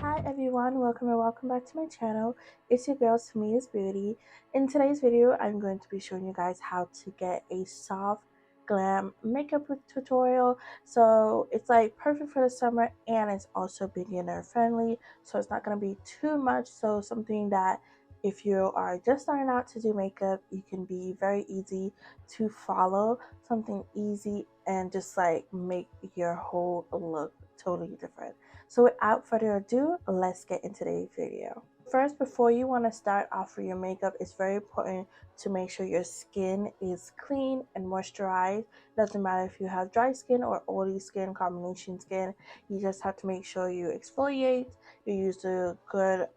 Hi everyone, welcome back to my channel. It's your girl Tamia's Beauty. In today's video, I'm going to be showing you guys how to get a soft glam makeup tutorial. So it's like perfect for the summer and it's also beginner friendly. So it's not going to be too much. So something that if you are just starting out to do makeup, you can be very easy to follow. Something easy and just like make your whole look totally different. So without further ado, let's get into today's video. First, before you want to start off with your makeup, it's very important to make sure your skin is clean and moisturized. Doesn't matter if you have dry skin or oily skin, combination skin, you just have to make sure you exfoliate, you use a good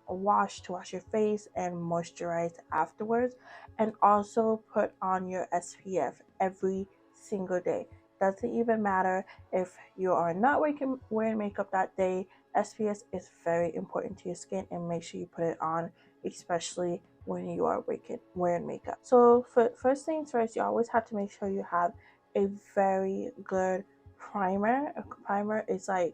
wash to wash your face and moisturize afterwards, and also put on your SPF every single day. Doesn't even matter if you are not wearing makeup that day. SPF is very important to your skin and make sure you put it on, especially when you are wearing makeup. So for first things first, you always have to make sure you have a very good primer. A primer is like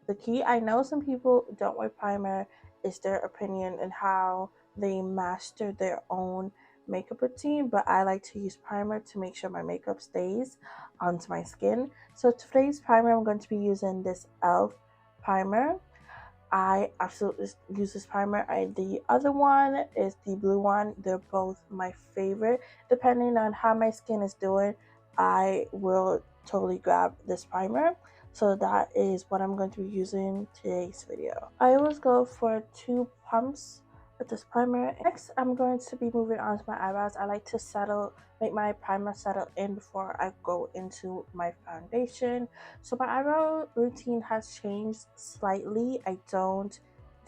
the key. I know some people don't wear primer. It's their opinion and how they master their own makeup routine, but I like to use primer to make sure my makeup stays onto my skin. So today's primer, I'm going to be using this e.l.f. primer. I absolutely use this primer. The other one is the blue one. They're both my favorite. Depending on how my skin is doing, I will totally grab this primer. So that is what I'm going to be using today's video. I always go for 2 pumps with this primer. Next, I'm going to be moving on to my eyebrows. I like to make my primer settle in before I go into my foundation. So my eyebrow routine has changed slightly. I don't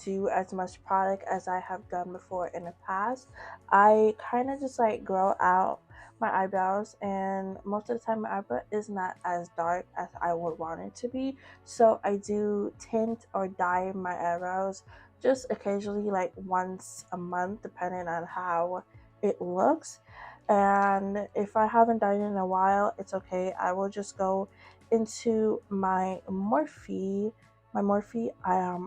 do as much product as I have done before in the past. I kind of just like grow out my eyebrows, and most of the time my eyebrow is not as dark as I would want it to be. So I do tint or dye my eyebrows just occasionally, like once a month, depending on how it looks. And if I haven't dyed it in a while, it's okay. I will just go into my Morphe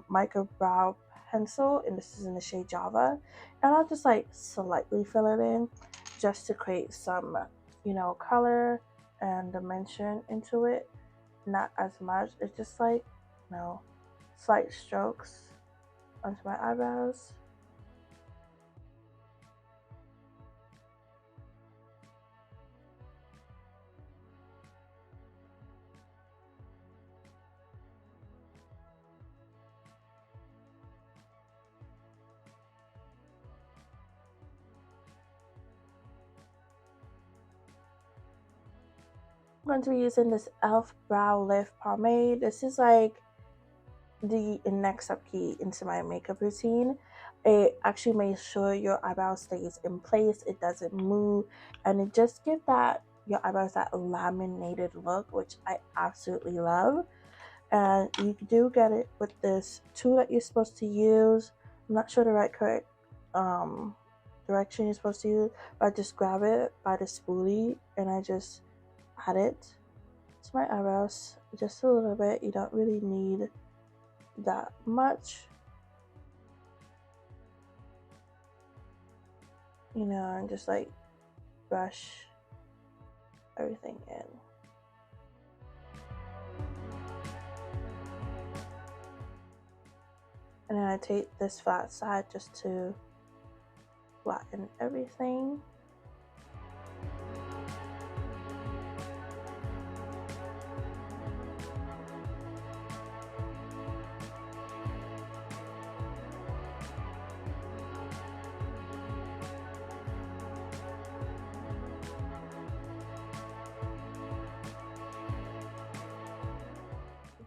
micro brow pencil, and this is in the shade Java, and I'll just like slightly fill it in just to create some, color and dimension into it. Not as much. It's just like, slight strokes onto my eyebrows. I'm going to be using this e.l.f. brow lift pomade. This is like the next up key into my makeup routine. It actually makes sure your eyebrow stays in place, it doesn't move, and it just gives that your eyebrows that laminated look, which I absolutely love. And you do get it with this tool that you're supposed to use. I'm not sure the correct direction you're supposed to use, but I just grab it by the spoolie and I just add it to my eyebrows just a little bit. You don't really need that much, and just like brush everything in. And then I take this flat side just to flatten everything.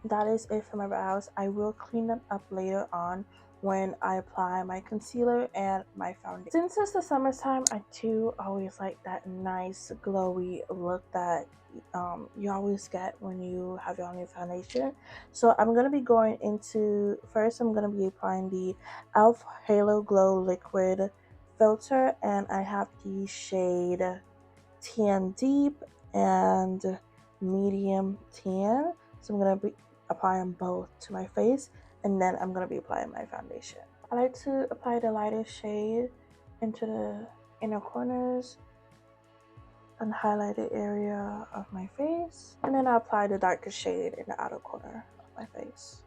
That is it for my brows. I will clean them up later on when I apply my concealer and my foundation. Since it's the summertime, I do always like that nice glowy look that you always get when you have on your foundation. So I'm going to be going into, first I'm going to be applying the e.l.f. Halo Glow Liquid Filter, and I have the shade Tan Deep and Medium Tan. So I'm going to be apply them both to my face, and then I'm going to be applying my foundation. I like to apply the lightest shade into the inner corners and highlighted area of my face, and then I apply the darkest shade in the outer corner of my face.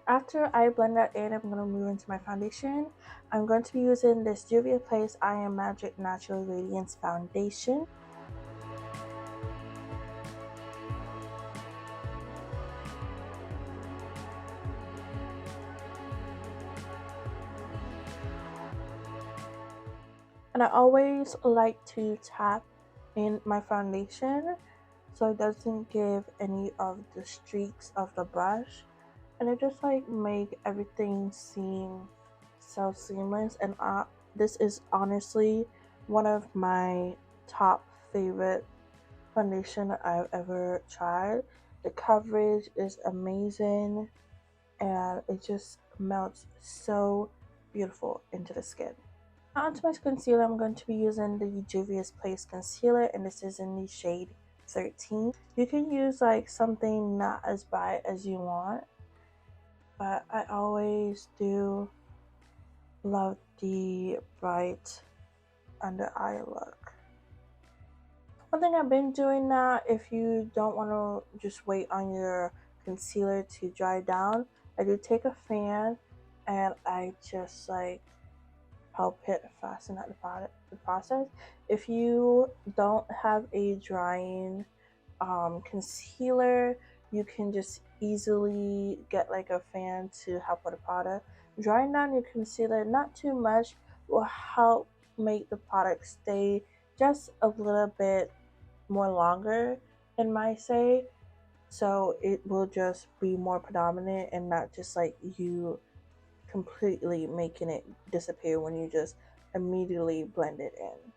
After I blend that in, I'm going to move into my foundation. I'm going to be using this Juvia's Place I Am Magic Natural Radiance Foundation. And I always like to tap in my foundation so it doesn't give any of the streaks of the brush, and it just like make everything seem so seamless. And this is honestly one of my top favorite foundation I've ever tried. The coverage is amazing and it just melts so beautiful into the skin. Now onto my concealer, I'm going to be using the Juvia's Place concealer, and this is in the shade 13. You can use like something not as bright as you want, but I always do love the bright under eye look. One thing I've been doing now, if you don't want to just wait on your concealer to dry down, I do take a fan and I just like help it fasten at the process. If you don't have a drying concealer, you can just easily get like a fan to help with the product. Drying down your concealer, not too much, will help make the product stay just a little bit more longer, in my say. So it will just be more predominant and not just like you completely making it disappear when you just immediately blend it in.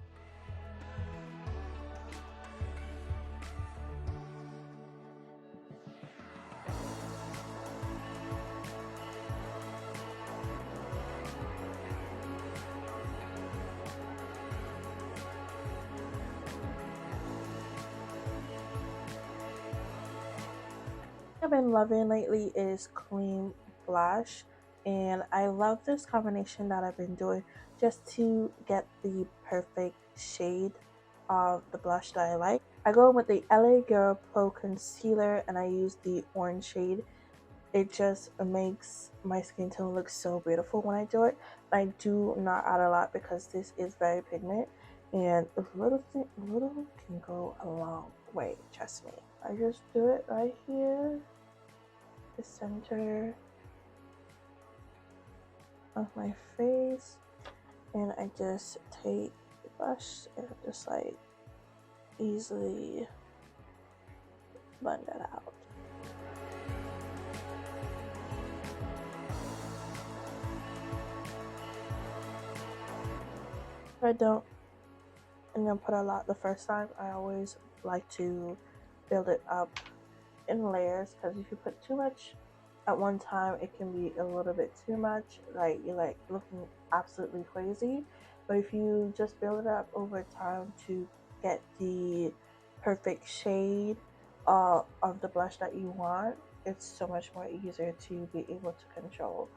I've been loving lately is Cream Blush, and I love this combination that I've been doing just to get the perfect shade of the blush that I like. I go with the LA Girl Pro Concealer and I use the orange shade. It just makes my skin tone look so beautiful when I do it. But I do not add a lot because this is very pigment, and a little can go a long way, trust me. I just do it right here, the center of my face, and I just take the brush and just like easily blend that out. If I don't put a lot the first time, I always like to build it up in layers, because if you put too much at one time, it can be a little bit too much, like you're like looking absolutely crazy. But if you just build it up over time to get the perfect shade of the blush that you want, it's so much more easier to be able to control.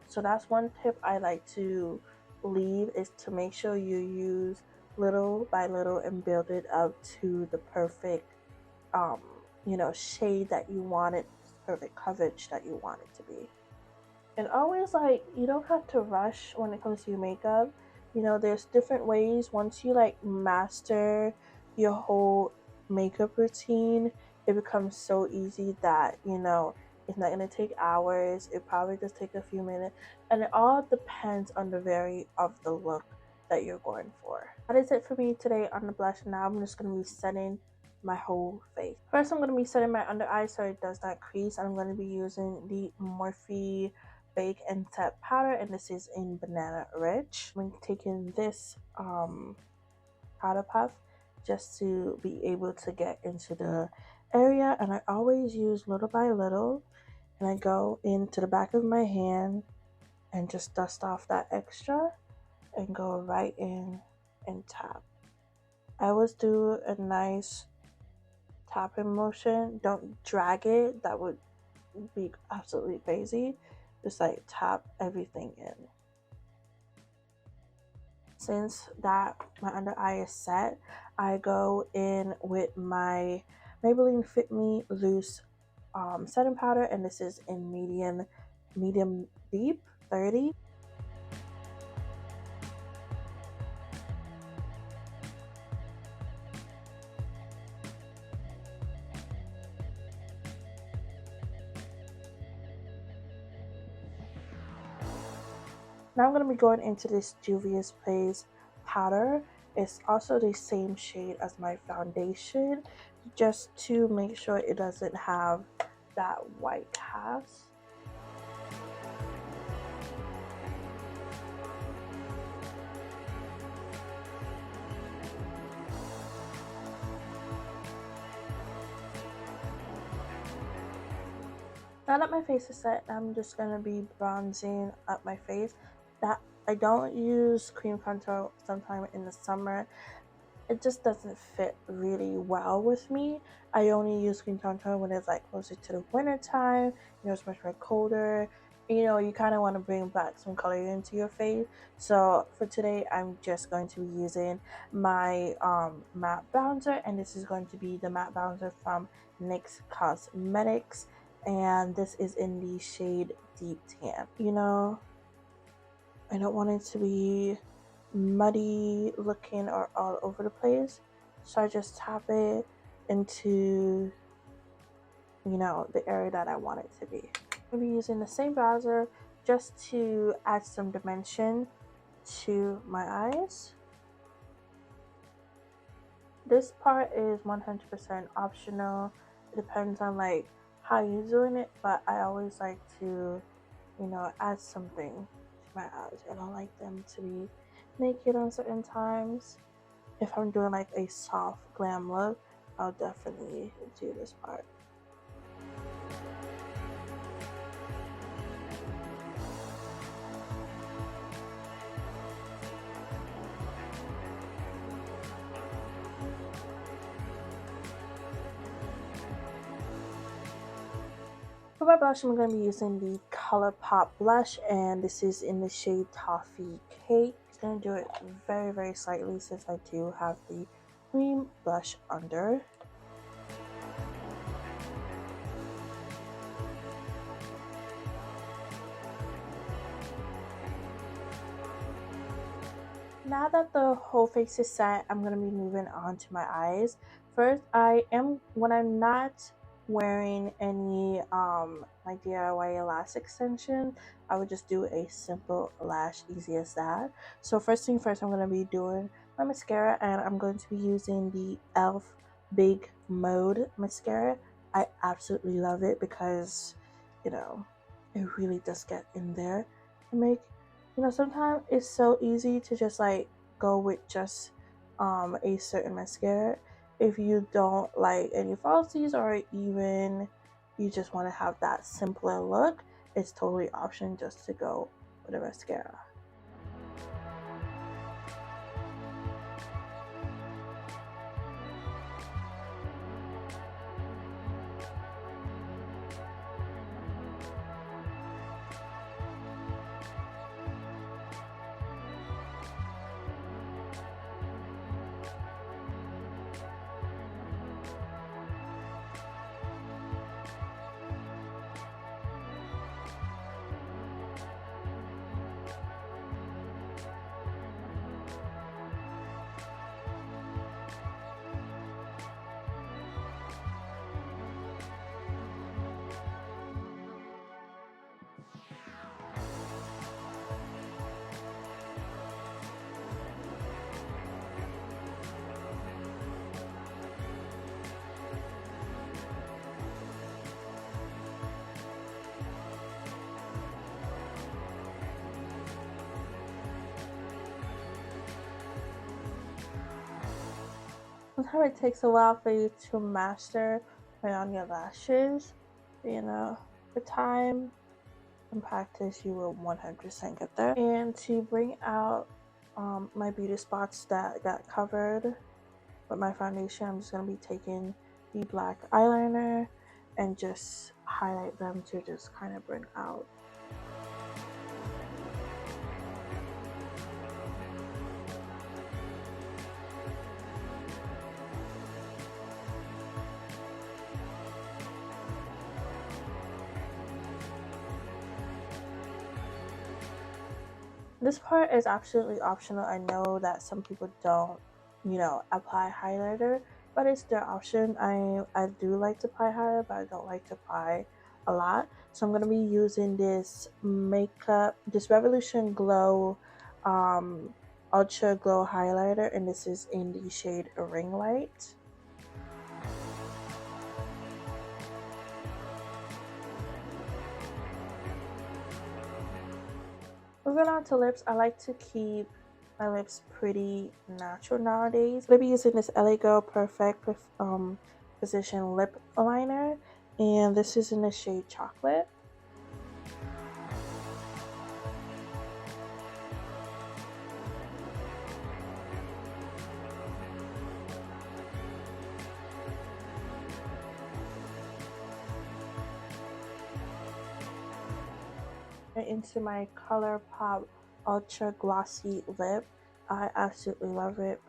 So that's one tip I like to leave, is to make sure you use little by little and build it up to the perfect um, shade that you want it, perfect coverage that you want it to be. And always like, you don't have to rush when it comes to your makeup. There's different ways. Once you like master your whole makeup routine, it becomes so easy that, it's not gonna take hours. It probably just take a few minutes. And it all depends on the vary of the look that you're going for. That is it for me today on the blush. Now I'm just gonna be setting my whole face. First, I'm going to be setting my under eye so it does not crease. I'm going to be using the Morphe Bake and Set powder, and this is in Banana Rich. I'm taking this powder puff just to be able to get into the area. And I always use little by little, and I go into the back of my hand and just dust off that extra and go right in and tap. I always do a nice tapping motion. Don't drag it, that would be absolutely crazy. Just like tap everything in. Since that my under eye is set, I go in with my Maybelline Fit Me Loose setting powder, and this is in medium deep 30. Now I'm going to be going into this Juvia's Place powder. It's also the same shade as my foundation, just to make sure it doesn't have that white cast. Now that my face is set, I'm just going to be bronzing up my face. That I don't use cream contour sometime in the summer. It just doesn't fit really well with me. I only use cream contour when it's like closer to the winter time, it's much more colder. You kind of want to bring back some color into your face. So for today, I'm just going to be using my matte bronzer, and this is going to be the matte bronzer from NYX Cosmetics, and this is in the shade Deep Tan. I don't want it to be muddy looking or all over the place, so I just tap it into the area that I want it to be. I'm going to be using the same bronzer just to add some dimension to my eyes. This part is 100% optional. It depends on like how you're doing it, but I always like to add something to my eyes. I don't like them to be naked on certain times. If I'm doing like a soft glam look, I'll definitely do this part. For my blush, I'm going to be using the ColourPop blush, and this is in the shade Toffee Cake. I'm going to do it very, very slightly since I do have the cream blush under. Now that the whole face is set, I'm going to be moving on to my eyes. First, when I'm not wearing any my DIY lash extension, I would just do a simple lash, easy as that. So first thing first, I'm going to be doing my mascara, and I'm going to be using the ELF Big Mode mascara. I absolutely love it because it really does get in there and make sometimes it's so easy to just like go with just a certain mascara if you don't like any falsies, or even you just want to have that simpler look. It's totally option just to go with a mascara. sometimes it takes a while for you to master putting on your lashes. You know, with time and practice, you will 100% get there. And to bring out my beauty spots that got covered with my foundation, I'm just going to be taking the black eyeliner and just highlight them to just kind of bring out. This part is absolutely optional. I know that some people don't, apply highlighter, but it's their option. I do like to apply highlighter, but I don't like to apply a lot. So I'm gonna be using this Revolution Glow Ultra Glow highlighter, and this is in the shade Ring Light. Moving on to lips, I like to keep my lips pretty natural nowadays. I'm going to be using this LA Girl Perfect Position Lip Liner, and this is in the shade Chocolate. And into my ColourPop Ultra Glossy Lip. I absolutely love it.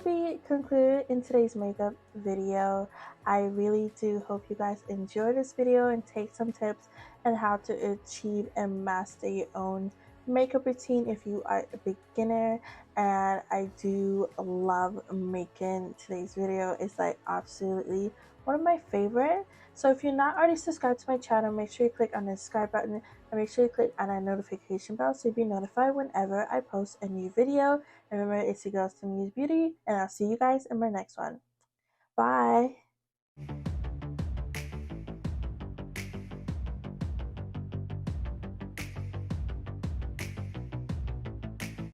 We conclude in today's makeup video. I really do hope you guys enjoy this video and take some tips on how to achieve and master your own makeup routine if you are a beginner. And I do love making today's video. It's like absolutely one of my favorite. So if you're not already subscribed to my channel, make sure you click on the subscribe button and make sure you click on that notification bell so you'll be notified whenever I post a new video. And remember, it's your girl, Simi's Beauty, and I'll see you guys in my next one. Bye!